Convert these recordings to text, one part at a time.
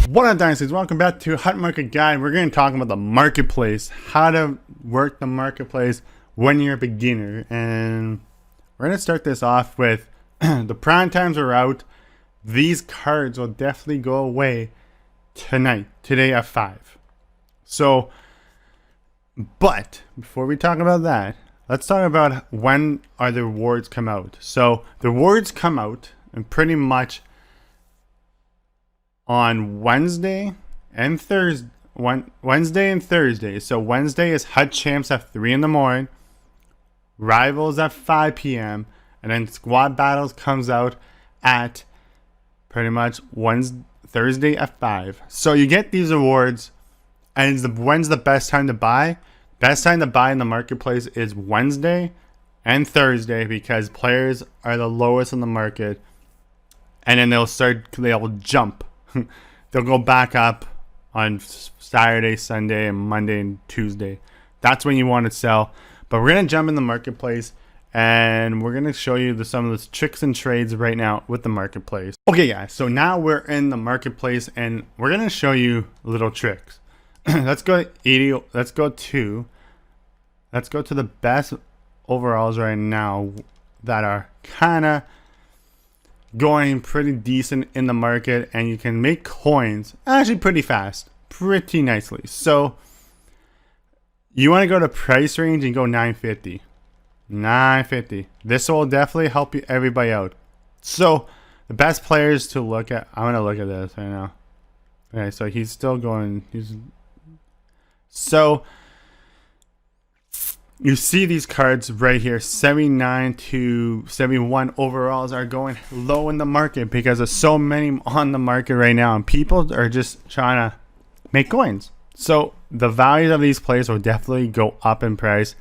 What up, Dynasties? Welcome back to Hot Market Guide. We're going to talk about the marketplace, how to work the marketplace when you're a beginner. And we're going to start this off with the prime times are out. These cards will definitely go away today at 5. So, but before we talk about that, let's talk about when are the rewards come out. So the rewards come out and pretty much on Wednesday and Thursday. So Wednesday is Hut Champs at 3 in the morning, Rivals at 5 p.m. and then Squad Battles comes out at pretty much Thursday at 5. So you get these awards, and when's the best time to buy? Best time to buy in the marketplace is Wednesday and Thursday because players are the lowest in the market, and then they'll jump. They'll go back up on Saturday, Sunday, and Monday and Tuesday. That's when you want to sell. But we're going to jump in the marketplace and we're going to show you some of the tricks and trades right now with the marketplace. Okay, guys, so now we're in the marketplace and we're going to show you little tricks. Let's go to the best overalls right now that are kind of going pretty decent in the market, and you can make coins actually pretty fast, pretty nicely. So you want to go to price range and go 950. This will definitely help you everybody out. So the best players to look at, I'm gonna look at this right now. Okay, so he's still going. So you see these cards right here, 79 to 71 overalls are going low in the market because there's so many on the market right now, and people are just trying to make coins. So the values of these players will definitely go up in price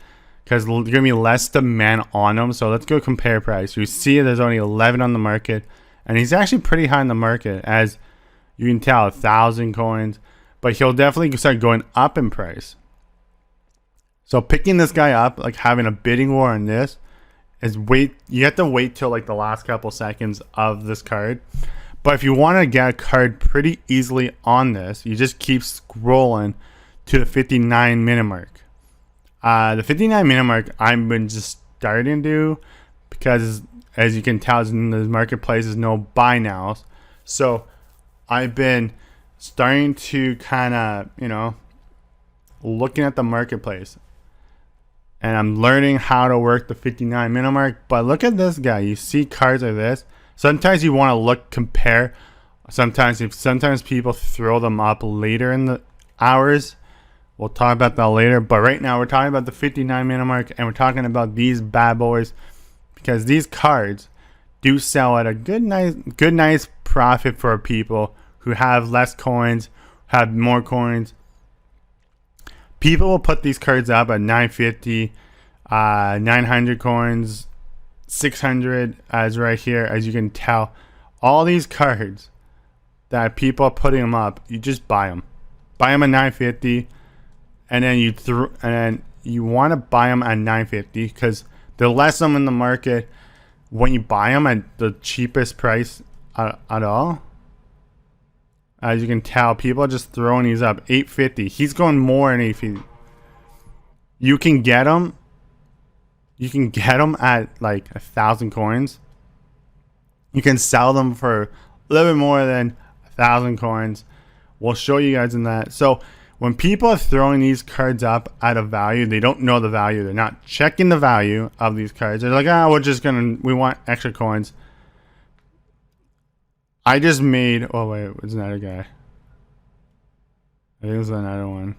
because there's gonna be less demand on them. So let's go compare price. You see there's only 11 on the market, and he's actually pretty high in the market, as you can tell, 1,000 coins, but he'll definitely start going up in price. So picking this guy up, like having a bidding war on this, is you have to wait till like the last couple seconds of this card. But if you want to get a card pretty easily on this, you just keep scrolling to the 59 minute mark. The 59 minute mark I've been just starting to do because, as you can tell, in the marketplace is no buy nows. So I've been starting to kind of, looking at the marketplace. And I'm learning how to work the 59 minute mark. But look at this guy. You see cards like this. Sometimes you want to compare. Sometimes people throw them up later in the hours. We'll talk about that later. But right now we're talking about the 59 minute mark, and we're talking about these bad boys because these cards do sell at a good nice profit for people who have less coins, have more coins. People will put these cards up at 950, 900 coins, 600, as right here, as you can tell. All these cards that people are putting them up, you just buy them. Buy them at 950, and then you want to buy them at 950 because the less of them in the market when you buy them at the cheapest price at all. As you can tell, people are just throwing these up. 850. He's going more than 850. You can get them. You can get them at like 1,000 coins. You can sell them for a little bit more than 1,000 coins. We'll show you guys in that. So when people are throwing these cards up at a value, they don't know the value. They're not checking the value of these cards. They're like, we want extra coins. I just made, oh wait, it's another guy. I think it was another one.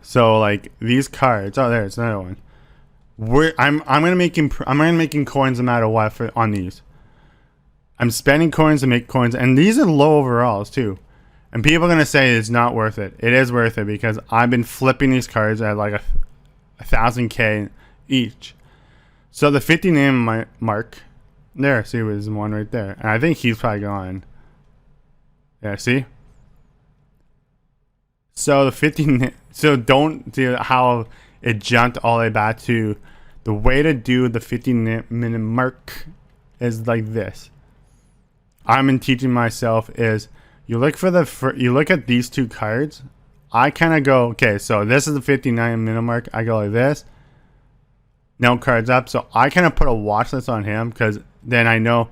So like these cards, oh there, it's another one. I'm gonna making coins no matter what on these. I'm spending coins to make coins, and these are low overalls too. And people are gonna say it's not worth it. It is worth it because I've been flipping these cards at like 1,000K each. So the 50 name mark. There, see, there's one right there. And I think he's probably gone. Yeah, see? So the So don't do how it jumped all the way back to the way to do the 15-minute mark is like this. I'm been teaching myself is you look for you look at these two cards. I kind of go, okay, so this is the 59-minute mark. I go like this. No cards up. So I kind of put a watch list on him because then I know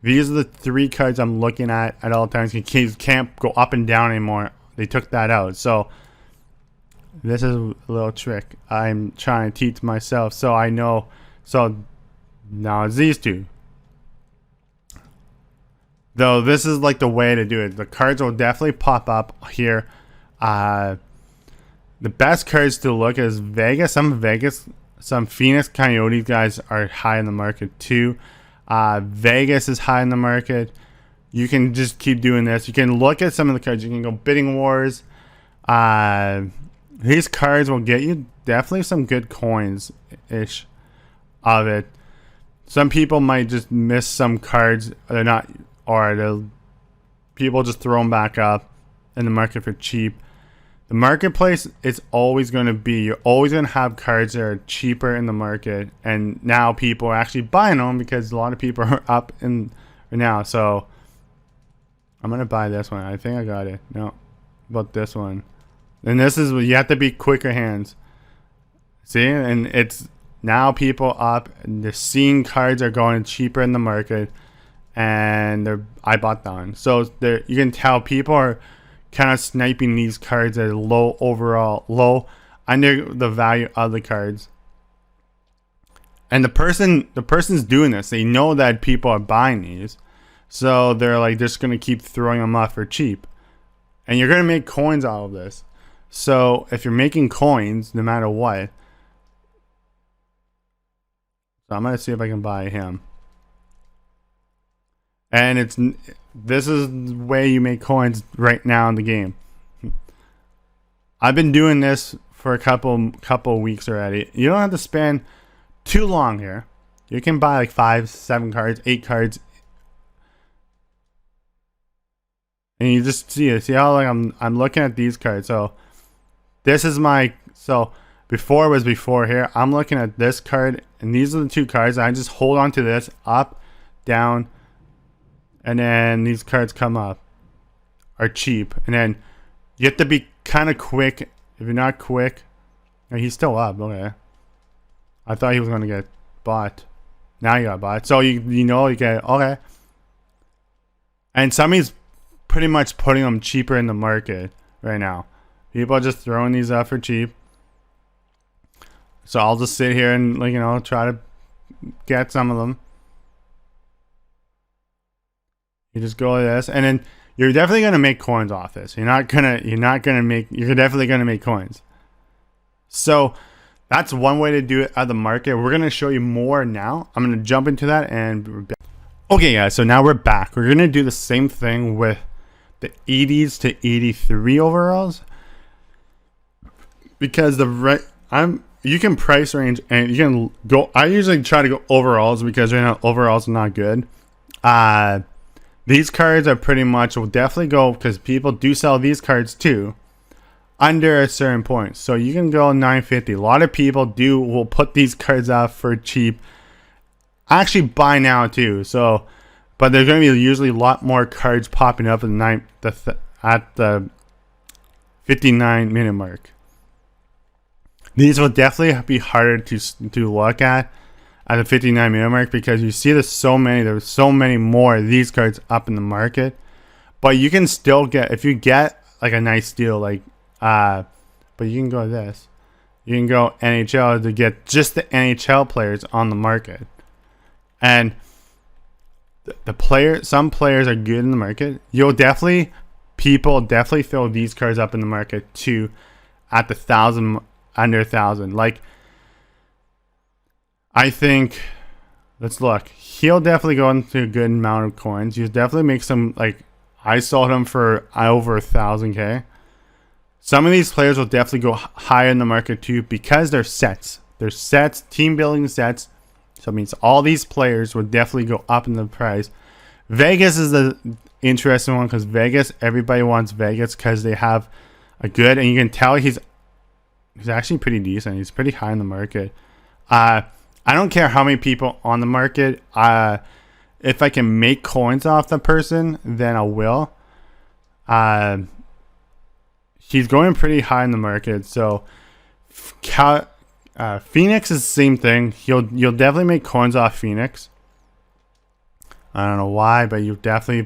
these are the 3 cards I'm looking at all times. He can't go up and down anymore. They took that out. So this is a little trick I'm trying to teach myself. So I know. So now it's these two. Though this is like the way to do it. The cards will definitely pop up here. The best cards to look is Vegas. Some Phoenix Coyotes guys are high in the market too. Vegas is high in the market. You can just keep doing this. You can look at some of the cards. You can go bidding wars. These cards will get you definitely some good coins ish of it. Some people might just miss some cards. They're not. Or people just throw them back up in the market for cheap. The marketplace is always going to be, you're always going to have cards that are cheaper in the market. And now people are actually buying them because a lot of people are up in right now. So I'm going to buy this one. I think I got it. No, about this one. And this is, you have to be quicker hands. See, and it's now people and they're seeing cards are going cheaper in the market. And I bought that one. So you can tell people are kind of sniping these cards at low under the value of the cards. And the person's doing this. They know that people are buying these, so they're like just gonna keep throwing them up for cheap. And you're gonna make coins out of this. So if you're making coins, no matter what, so I'm gonna see if I can buy him. And this is the way you make coins right now in the game. I've been doing this for a couple weeks already. You don't have to spend too long here. You can buy like 5, 7 cards, 8 cards, and you just see how like I'm looking at these cards. So this is before was before here. I'm looking at this card, and these are the 2 cards. I just hold on to this up, down. And then these cards come up, are cheap. And then you have to be kind of quick. If you're not quick, and he's still up. Okay. I thought he was going to get bought. Now he got bought. So you get, okay. And somebody's pretty much putting them cheaper in the market right now. People are just throwing these up for cheap. So I'll just sit here and try to get some of them. You just go like this, and then you're definitely gonna make coins off this. You're definitely gonna make coins. So that's one way to do it at the market. We're gonna show you more now. I'm gonna jump into that, and we're back. Okay, guys. So now we're back. We're gonna do the same thing with the 80s to 83 overalls, because you can price range and you can go. I usually try to go overalls because right now overalls are not good. These cards are pretty much, will definitely go, because people do sell these cards too, under a certain point. So you can go 950. A lot of people will put these cards out for cheap. I actually buy now too. So, but there's going to be usually a lot more cards popping up at the 59-minute mark. These will definitely be harder to look at the 59-minute mark, because you see there's so many more of these cards up in the market. But you can still get, if you get like a nice deal, but you can go this. You can go NHL to get just the NHL players on the market. And some players are good in the market. People definitely throw these cards up in the market too at the 1,000, under 1,000. Like, I think, let's look. He'll definitely go into a good amount of coins. He'll definitely make some, I sold him for over 1,000K. Some of these players will definitely go higher in the market too, because they're sets. They're sets, team building sets. So it means all these players will definitely go up in the price. Vegas is the interesting one, because everybody wants Vegas because they have a good, and you can tell he's he's actually pretty decent. He's pretty high in the market. I don't care how many people on the market. If I can make coins off the person, then I will. He's going pretty high in the market. So Phoenix is the same thing. You'll definitely make coins off Phoenix. I don't know why, but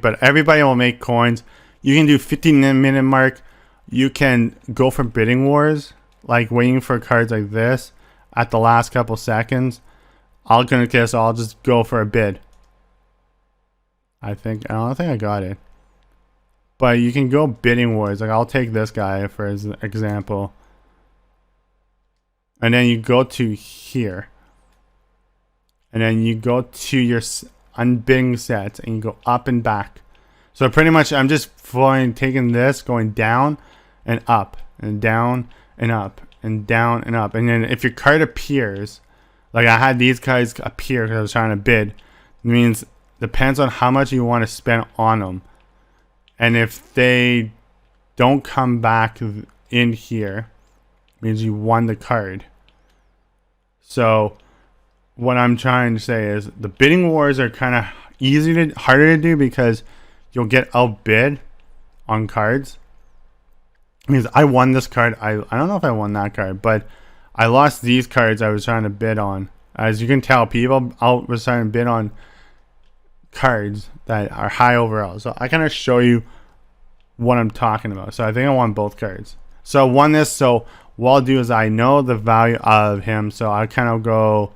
but everybody will make coins. You can do 15-minute mark. You can go for bidding wars, like waiting for cards like this at the last couple seconds. I'll just go for a bid. I don't think I got it. But you can go bidding wars. Like I'll take this guy for example. And then you go to here. And then you go to your unbidding sets and you go up and back. So pretty much I'm just taking this, going down and up and down and up and down and up. And then if your card appears, like I had these guys appear because I was trying to bid, it means depends on how much you want to spend on them. And if they don't come back in here, it means you won the card. So what I'm trying to say is the bidding wars are kind of harder to do because you'll get outbid on cards. Because I won this card. I don't know if I won that card, but I lost these cards I was trying to bid on. As you can tell, people was trying to bid on cards that are high overall. So I kind of show you what I'm talking about. So I think I won both cards. So I won this. So what I'll do is I know the value of him. So I kind of go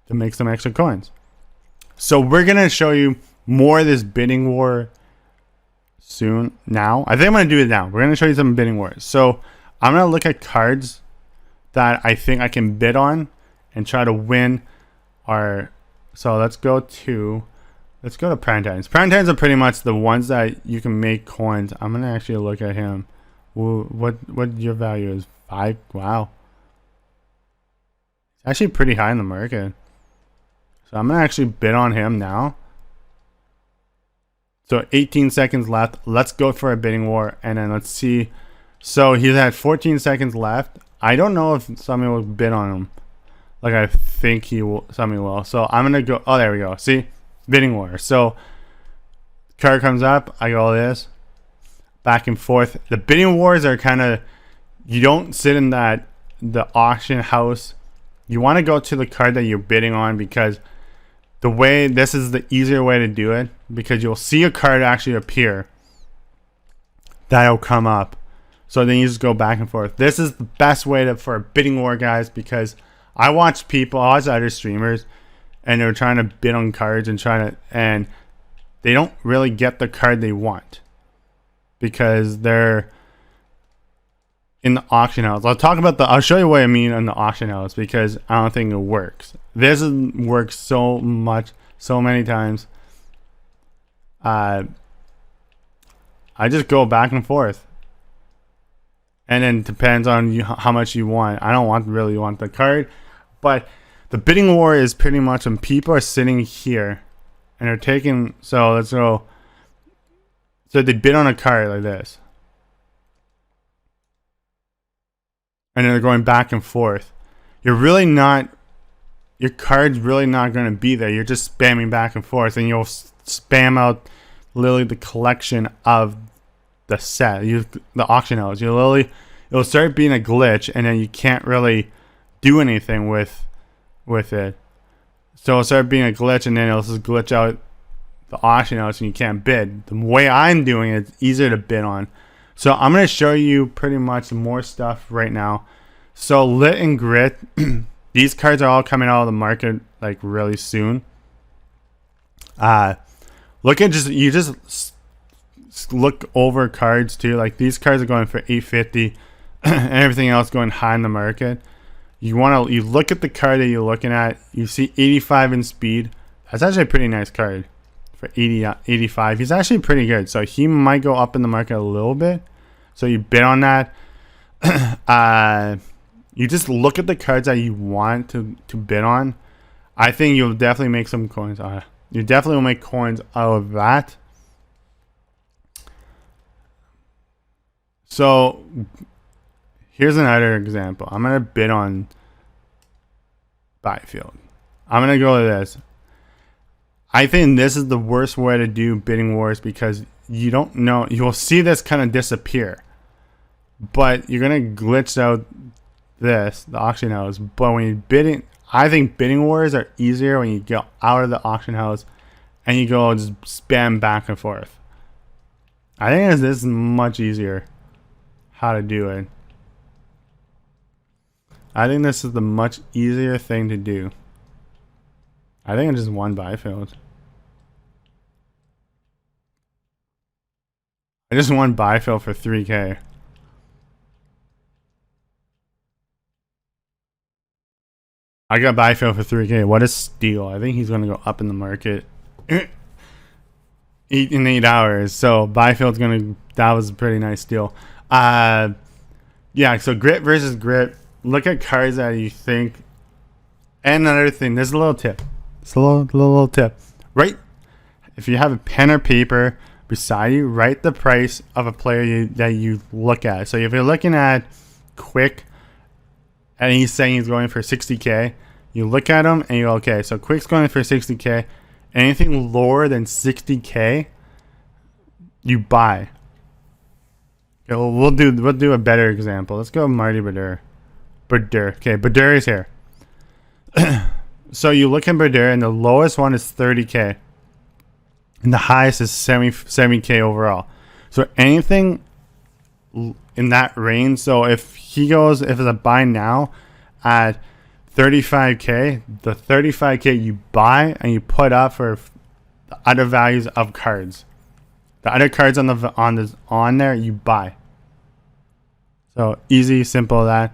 to make some extra coins. So we're going to show you more of this bidding war soon. Now I think I'm going to do it now. We're going to show you some bidding wars. So I'm going to look at cards that I think I can bid on and try to win our. So let's go to Prime Titans. Prime Titans are pretty much the ones that you can make coins. I'm going to actually look at him. What your value is? 5. Wow. It's actually pretty high in the market. So I'm going to actually bid on him now. So 18 seconds left. Let's go for a bidding war. And then let's see. So he's had 14 seconds left. I don't know if somebody will bid on him. Like I think somebody will. So I'm going to go. Oh, there we go. See? Bidding war. So card comes up. I go this. Back and forth. The bidding wars are kind of. You don't sit in the auction house. You want to go to the card that you're bidding on because this is the easier way to do it because you'll see a card actually appear that'll come up. So then you just go back and forth. This is the best way for a bidding war, guys, because I watch other streamers and they're trying to bid on cards and they don't really get the card they want because they're in the auction house. I'll show you what I mean in the auction house because I don't think it works. This works so many times. I just go back and forth. And then depends on how much you want. I don't really want the card. But the bidding war is pretty much when people are sitting here and they're taking. So let's go. So they bid on a card like this. And then they're going back and forth. Your card's really not going to be there. You're just spamming back and forth. And you'll spam out literally the collection of the set. The auction house. It'll start being a glitch. And then you can't really do anything with it. So it'll start being a glitch. And then it'll just glitch out the auction house. And you can't bid. The way I'm doing it, it's easier to bid on. So I'm going to show you pretty much more stuff right now. So Lit and Grit, these cards are all coming out of the market like really soon. You just look over cards too. Like these cards are going for $850 and everything else going high in the market. You look at the card that you're looking at. You see 85 in speed. That's actually a pretty nice card. For 85, he's actually pretty good. So he might go up in the market a little bit. So you bid on that. You just look at the cards that you want to bid on. I think you'll definitely make some coins. You definitely will make coins out of that. So Here's another example. I'm gonna bid on Byfield. I'm gonna go to this. I think this is the worst way to do bidding wars because you don't know. You will see this kind of disappear, but you're gonna glitch out the auction house. But when you're bidding, I think bidding wars are easier when you go out of the auction house and you go just spam back and forth. I think this is much easier how to do it. I think this is the much easier thing to do. I think I just won Byfield. I just won Byfield for 3K. I got Byfield for 3K. What a steal. I think he's going to go up in the market in 8 hours. So Byfield's going to... That was a pretty nice steal. Yeah, so grit versus grit. Look at cards that you think. And another thing. There's a little tip. It's a little tip. Right? If you have a pen or paper beside you, write the price of a player that you look at. So if you're looking at Quick and he's saying he's going for 60K, you look at him and you go, okay, so Quick's going for 60K. Anything lower than 60K, you buy. Okay, well, we'll do a better example. Let's go Marty Brodeur. Okay, Brodeur is here. So you look at Brodeur and the lowest one is 30K. And the highest is 70K overall. So anything in that range. So if it's a buy now at 35K, the 35K you buy and you put up for the other values of cards. The other cards on there you buy. So easy, simple as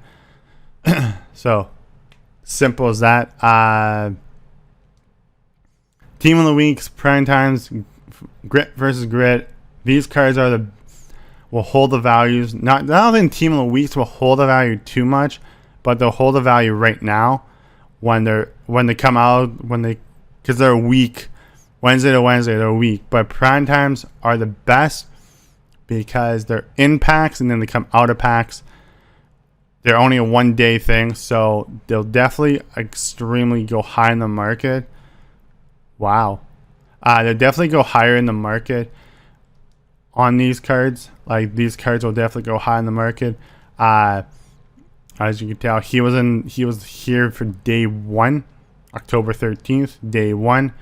that. So simple as that. Team of the weeks, prime times, grit versus grit. These cards will hold the values. I don't think team of the weeks will hold the value too much, but they'll hold the value right now when they come out because they're weak. Wednesday to Wednesday they're weak, but prime times are the best because they're in packs and then they come out of packs. They're only a 1 day thing, so they'll definitely extremely go high in the market. Wow. They'll definitely go higher in the market on these cards. Like, these cards will definitely go high in the market. As you can tell, he was here for day 1, October 13th, day 1.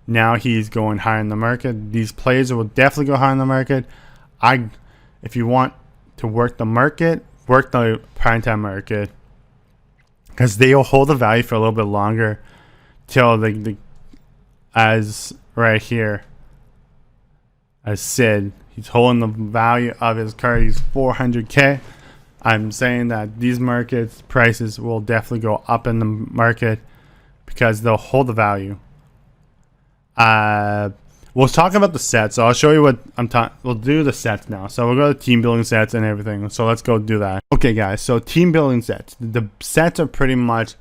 Now he's going high in the market. These players will definitely go high in the market. If you want to work the market, work the primetime market, because they will hold the value for a little bit longer till as right here, as Sid, he's holding the value of his card. He's 400K. I'm saying that these markets prices will definitely go up in the market because they'll hold the value. We'll talk about the sets. So I'll show you what I'm talking. We'll do the sets now. So we'll go to team building sets and everything. So let's go do that. Okay, guys. So team building sets. The sets are pretty much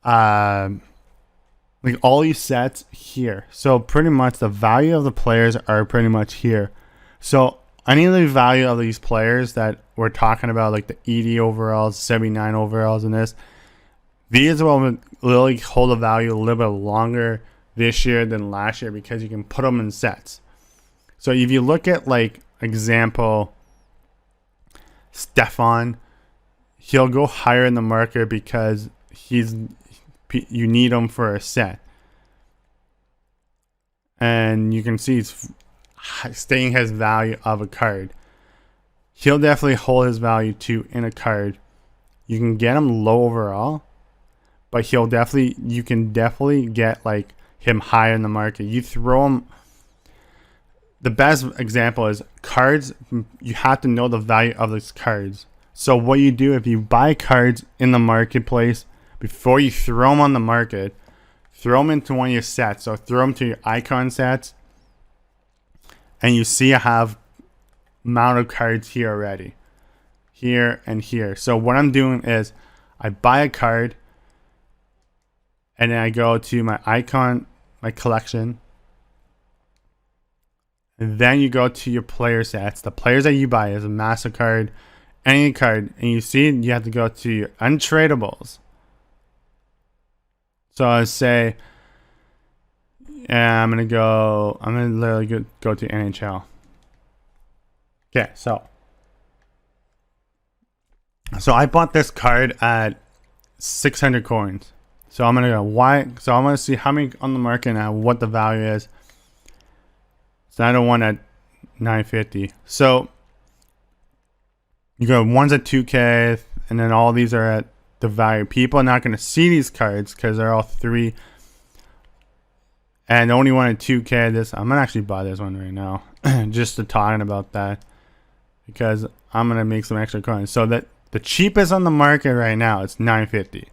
like all these sets here. So pretty much the value of the players are pretty much here. So any of the value of these players that we're talking about, like the 80 overalls, 79 overalls, and these will literally hold a value a little bit longer this year than last year because you can put them in sets. So if you look at, like, example, Stefan, he'll go higher in the market because you need him for a set. And you can see he's staying his value of a card. He'll definitely hold his value too in a card. You can get him low overall, but you can definitely get like him higher in the market. You throw him. The best example is cards. You have to know the value of these cards. So what you do, if you buy cards in the marketplace before you throw them on the market, throw them into one of your sets. So throw them to your icon sets, and you see I have amount of cards here already, here and here. So what I'm doing is I buy a card, and then I go to my icon, my collection, and then you go to your player sets. The players that you buy is a MasterCard, any card and you see it, you have to go to your untradables. So I say, I'm gonna literally go to NHL. Okay, so I bought this card at 600 coins. So I'm gonna go so I'm gonna see how many on the market now, what the value is. So I don't want at 950. So you go one's at 2K, and then all these are at the value. People are not gonna see these cards because they're all 3. And the only one at 2K. I'm gonna actually buy this one right now, just to talking about that, because I'm gonna make some extra coins. So that the cheapest on the market right now, it's 950.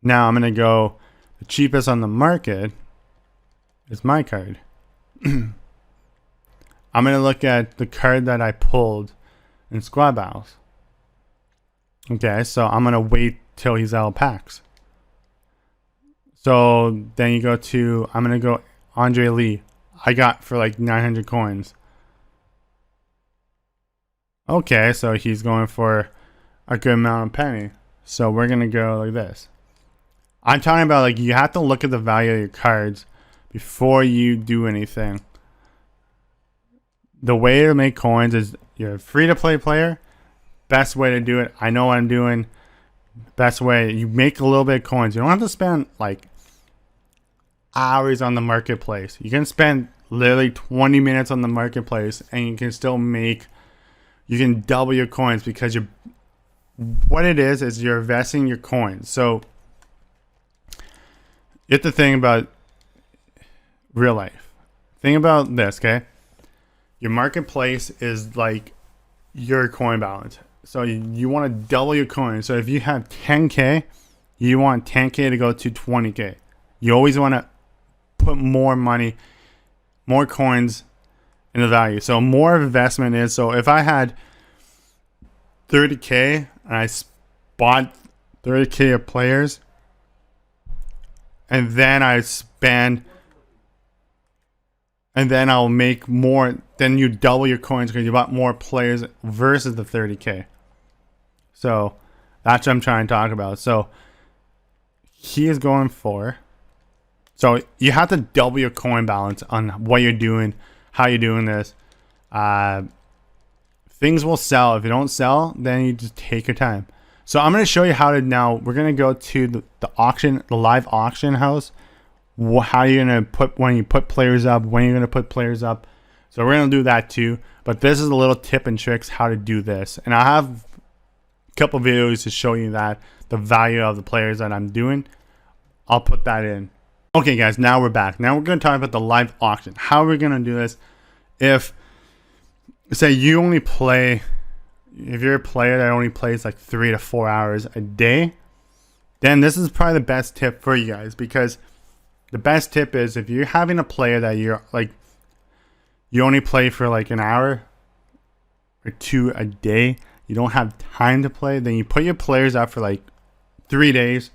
Now I'm gonna go. The cheapest on the market is my card. I'm gonna look at the card that I pulled in squad battles. Okay, so I'm gonna wait till he's out of packs. So then you go to, I'm gonna go Andre Lee. I got for like 900 coins. Okay, so he's going for a good amount of penny. So we're gonna go like this. I'm talking about, like, you have to look at the value of your cards before you do anything. The way to make coins is you're a free-to-play player. Best way to do it. I know what I'm doing. Best way, you make a little bit of coins. You don't have to spend like hours on the marketplace. You can spend literally 20 minutes on the marketplace and you can still make, you can double your coins, because what it is you're investing your coins. So you have to think about real life. Think about this, okay? Your marketplace is like your coin balance. So you want to double your coins. So if you have 10K, you want 10K to go to 20K. You always want to put more money, more coins in the value. So more investment is, so if I had 30K and I bought 30K of players, and then I spend, and then I'll make more, then you double your coins because you bought more players versus the 30K. So that's what I'm trying to talk about. So he is going for, so you have to double your coin balance on what you're doing, how you're doing this. Things will sell. If you don't sell, then you just take your time. So I'm going to show you how to, now we're going to go to the auction, the live auction house. How you're going to put, when you put players up, when you're going to put players up. So we're going to do that too. But this is a little tip and tricks how to do this. And I have a couple videos to show you that, the value of the players that I'm doing. I'll put that in. Okay guys, now we're back. Now we're going to talk about the live auction. How are we going to do this? If, say you only play, if you're a player that only plays like 3 to 4 hours a day, then this is probably the best tip for you guys, because the best tip is if you're having a player that you're like, you only play for like an hour or 2 a day, you don't have time to play, then you put your players up for like 3 days.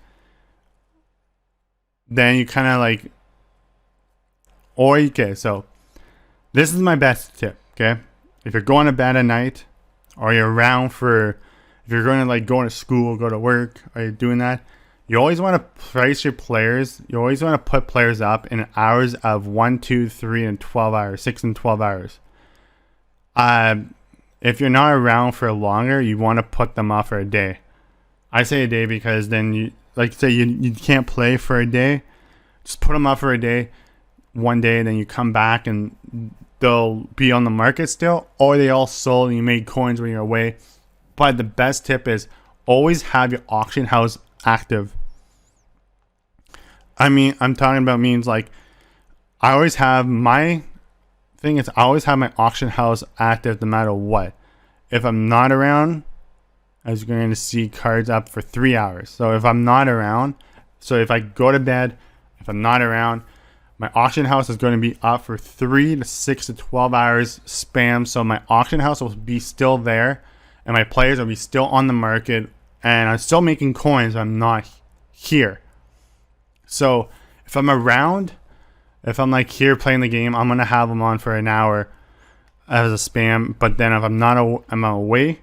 Then you kind of like, or okay, so this is my best tip, okay? If you're going to bed at night, or you're around for, if you're going to like going to school, go to work, or you're doing that, you always want to price your players. You always want to put players up in hours of 1, 2, 3, and 12 hours, 6 and 12 hours. If you're not around for longer, you want to put them up for a day. I say a day because then you, like say you can't play for a day, just put them up for a day, one day, and then you come back and they'll be on the market still, or they all sold and you made coins when you're away. But the best tip is always have your auction house active. I mean, I'm talking about means like, I always have my thing is I always have my auction house active no matter what. If I'm not around, as you're going to see cards up for 3 hours. So if I'm not around, so if I go to bed, if I'm not around, my auction house is going to be up for 3 to 6 to 12 hours spam. So my auction house will be still there and my players will be still on the market and I'm still making coins. I'm not here. So if I'm around, if I'm like here playing the game, I'm going to have them on for an hour. as a spam. But then if I'm away,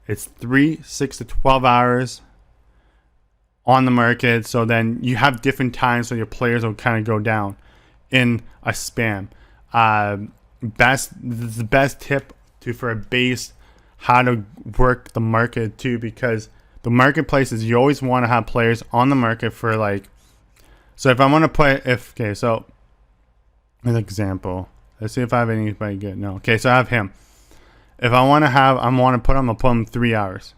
it's 3, 6 to 12 hours on the market. So then you have different times, so your players will kind of go down in a spam. The best tip for a base, how to work the market too, because the marketplaces, you always want to have players on the market for like. So if I want to put so an example, let's see if I have anybody good. No, okay, so I have him. If I want to put him, I'll put him 3 hours.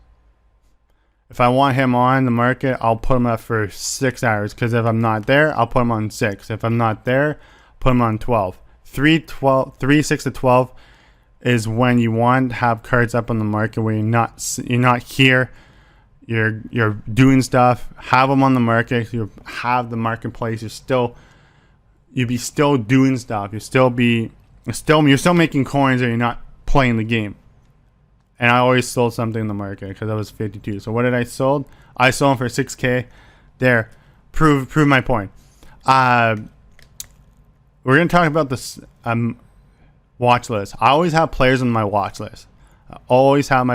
If I want him on the market, I'll put him up for 6 hours, because if I'm not there, I'll put him on 6. If I'm not there, put him on 12. 3, 6 to 12 is when you want to have cards up on the market where you're not here, you're doing stuff. Have them on the market. You have the marketplace. You'll be still doing stuff. You're still making coins, or you're not playing the game. And I always sold something in the market because I was 52. So what did I sold? I sold them for 6K. There, prove my point. We're gonna talk about this watch list. I always have players on my watch list. Players on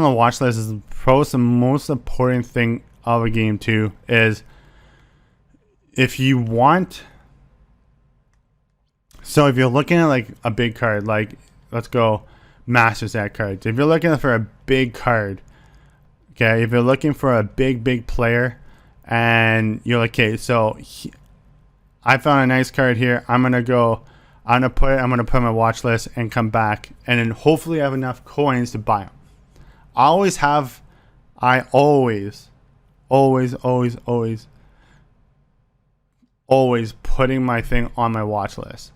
the watch list is probably the most important thing of a game too. Is if you want. So if you're looking at like a big card, like let's go Masters at cards. If you're looking for a big card, okay, if you're looking for a big player, and you're like, okay, so I found a nice card here. I'm gonna put it on my watch list and come back, and then hopefully I have enough coins to buy them. I always putting my thing on my watch list.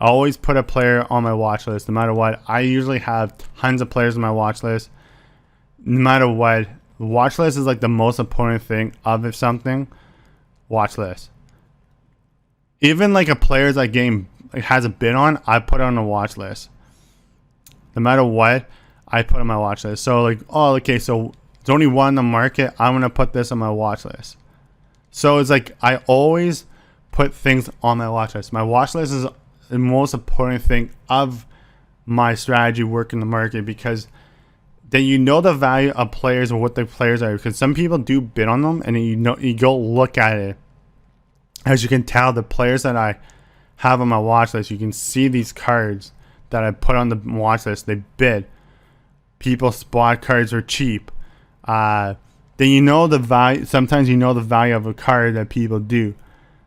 I always put a player on my watch list no matter what. I usually have tons of players on my watch list. No matter what, the watch list is like the most important thing of something. Watch list. Even like a player's like game has a bid on, I put it on a watch list. No matter what, I put on my watch list. So like, oh, okay, so there's only one in the market. I'm gonna put this on my watch list. So it's like I always put things on my watch list. My watch list is the most important thing of my strategy working the market, because then you know the value of players or what the players are, because some people do bid on them, and you go look at it. As you can tell, the players that I have on my watch list, you can see these cards that I put on the watch list. They bid. People spot cards are cheap. Then you know the value. Sometimes you know the value of a card that people do.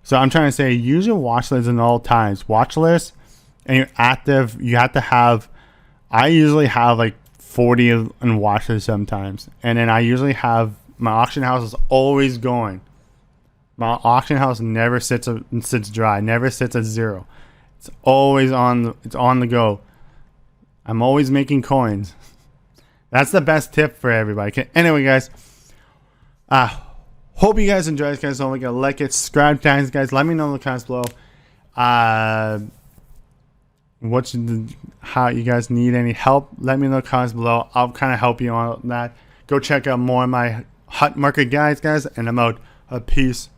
So I'm trying to say, use your watch list in all times. Watch list, and you're active. You have to have. I usually have like 40 in watch list sometimes, and then I usually have my auction house is always going. My auction house never sits dry. Never sits at zero. It's always on. It's on the go. I'm always making coins. That's the best tip for everybody. Okay. Anyway, guys. Hope you guys enjoyed this, guys. Don't forget to like it, subscribe, guys. Let me know in the comments below. How you guys need any help? Let me know in the comments below. I'll kind of help you on that. Go check out more of my hot market guides, guys. And I'm out. Peace.